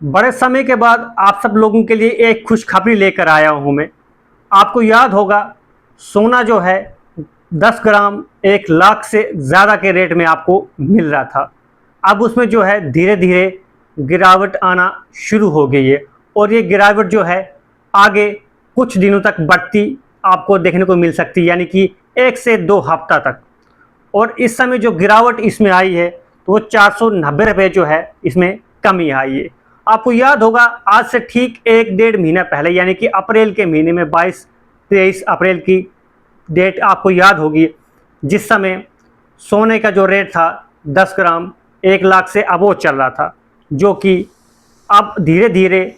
बड़े समय के बाद आप सब लोगों के लिए एक खुशखबरी लेकर आया हूँ मैं। आपको याद होगा, सोना जो है 10 ग्राम 1 लाख से ज़्यादा के रेट में आपको मिल रहा था। अब उसमें जो है धीरे धीरे गिरावट आना शुरू हो गई है और ये गिरावट जो है आगे कुछ दिनों तक बढ़ती आपको देखने को मिल सकती है, यानी कि 1 से 2 हफ्ता तक। और इस समय जो गिरावट इसमें आई है तो वो 490 रुपये जो है इसमें कमी आई है। आपको याद होगा, आज से ठीक 1-1.5 महीना पहले, यानी कि अप्रैल के महीने में 22-23 अप्रैल की डेट आपको याद होगी, जिस समय सोने का जो रेट था 10 ग्राम 1 लाख से अबोव चल रहा था, जो कि अब धीरे धीरे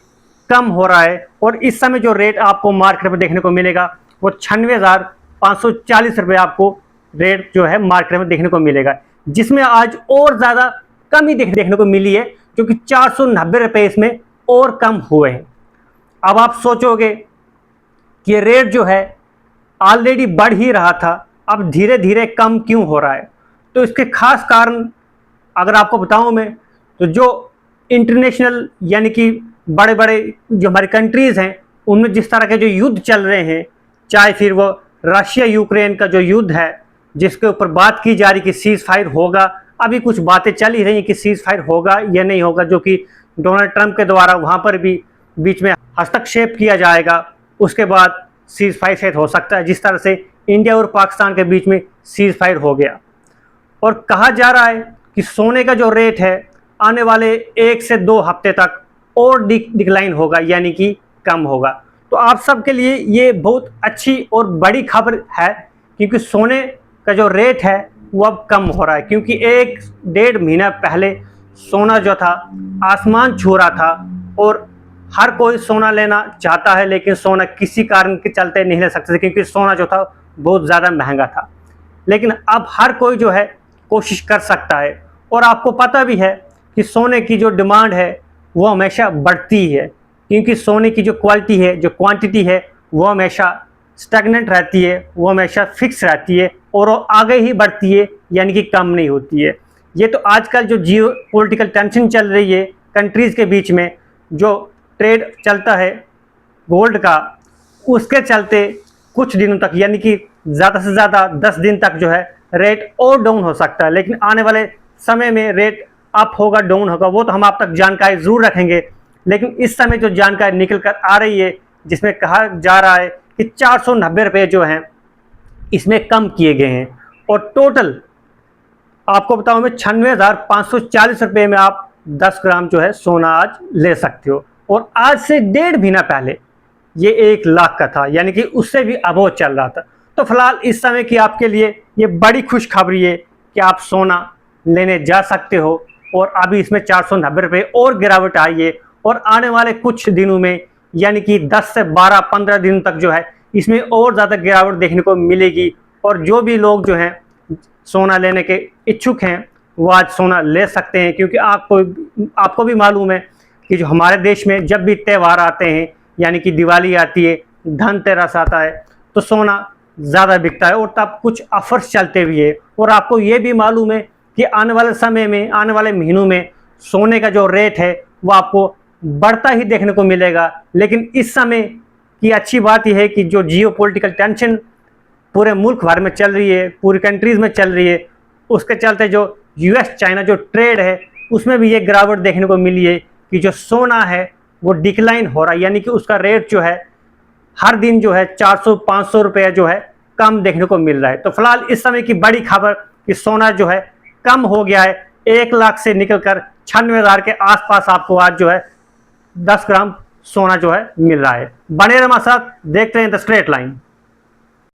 कम हो रहा है। और इस समय जो रेट आपको मार्केट में देखने को मिलेगा वो 96,540 रुपये आपको रेट जो है मार्केट में देखने को मिलेगा, जिसमें आज और ज़्यादा कमी देखने को मिली है, क्योंकि 490 रुपये इसमें और कम हुए हैं। अब आप सोचोगे कि रेट जो है ऑलरेडी बढ़ ही रहा था, अब धीरे धीरे कम क्यों हो रहा है? तो इसके खास कारण अगर आपको बताऊं मैं, तो जो इंटरनेशनल यानी कि बड़े बड़े जो हमारी कंट्रीज़ हैं, उनमें जिस तरह के जो युद्ध चल रहे हैं, चाहे फिर वो रशिया यूक्रेन का जो युद्ध है जिसके ऊपर बात की जा रही कि सीज़ फायर होगा, अभी कुछ बातें चल ही रही हैं कि सीज़ फायर होगा या नहीं होगा, जो कि डोनाल्ड ट्रंप के द्वारा वहाँ पर भी बीच में हस्तक्षेप किया जाएगा, उसके बाद सीज़ फायर शायद हो सकता है, जिस तरह से इंडिया और पाकिस्तान के बीच में सीज़ फायर हो गया। और कहा जा रहा है कि सोने का जो रेट है आने वाले 1 से 2 हफ्ते तक और डिक्लाइन होगा, यानी कि कम होगा। तो आप सबके लिए ये बहुत अच्छी और बड़ी खबर है, क्योंकि सोने का जो रेट है वो अब कम हो रहा है, क्योंकि 1-1.5 महीना पहले सोना जो था आसमान छू रहा था और हर कोई सोना लेना चाहता है, लेकिन सोना किसी कारण के चलते नहीं ले सकते थे, क्योंकि सोना जो था बहुत ज़्यादा महंगा था। लेकिन अब हर कोई जो है कोशिश कर सकता है, और आपको पता भी है कि सोने की जो डिमांड है वो हमेशा बढ़ती ही है, क्योंकि सोने की जो क्वालिटी है, जो क्वांटिटी है, वो हमेशा स्टैग्नेंट रहती है, वो हमेशा फिक्स रहती है और वो आगे ही बढ़ती है, यानी कि कम नहीं होती है। ये तो आजकल जो जियो पॉलिटिकल टेंशन चल रही है कंट्रीज़ के बीच में, जो ट्रेड चलता है गोल्ड का, उसके चलते कुछ दिनों तक, यानी कि ज़्यादा से ज़्यादा 10 दिन तक जो है रेट और डाउन हो सकता है। लेकिन आने वाले समय में रेट अप होगा डाउन होगा, वो तो हम आप तक जानकारी ज़रूर रखेंगे। लेकिन इस समय जो जानकारी निकल कर आ रही है, जिसमें कहा जा रहा है कि 490 रुपये जो हैं इसमें कम किए गए हैं, और टोटल आपको बताऊं मैं 96,540 रुपये में आप 10 ग्राम जो है सोना आज ले सकते हो। और आज से 1.5 महीना पहले ये 1 लाख का था, यानी कि उससे भी अबोव चल रहा था। तो फिलहाल इस समय की आपके लिए ये बड़ी खुशखबरी है कि आप सोना लेने जा सकते हो, और अभी इसमें 490 रुपये और गिरावट आई है, और आने वाले कुछ दिनों में, यानी कि 10 से 12-15 दिन तक जो है इसमें और ज़्यादा गिरावट देखने को मिलेगी। और जो भी लोग जो हैं सोना लेने के इच्छुक हैं वो आज सोना ले सकते हैं, क्योंकि आपको भी मालूम है कि जो हमारे देश में जब भी त्यौहार आते हैं, यानी कि दिवाली आती है, धनतेरस आता है, तो सोना ज़्यादा बिकता है और तब कुछ ऑफर्स चलते भी है। और आपको ये भी मालूम है कि आने वाले समय में, आने वाले महीनों में सोने का जो रेट है वो आपको बढ़ता ही देखने को मिलेगा। लेकिन इस समय की अच्छी बात यह है कि जो जियो पॉलिटिकल टेंशन पूरे मुल्क भर में चल रही है, पूरी कंट्रीज़ में चल रही है, उसके चलते जो यूएस चाइना जो ट्रेड है उसमें भी ये गिरावट देखने को मिली है कि जो सोना है वो डिक्लाइन हो रहा है, यानी कि उसका रेट जो है हर दिन जो है 400-500 रुपये जो है कम देखने को मिल रहा है। तो फिलहाल इस समय की बड़ी खबर कि सोना जो है कम हो गया है, 1 लाख से निकलकर 96,000 के आसपास आपको आज जो है 10 ग्राम सोना जो है मिल रहा है। बने रहे हमारे साथ, देखते हैं द स्ट्रेट लाइन।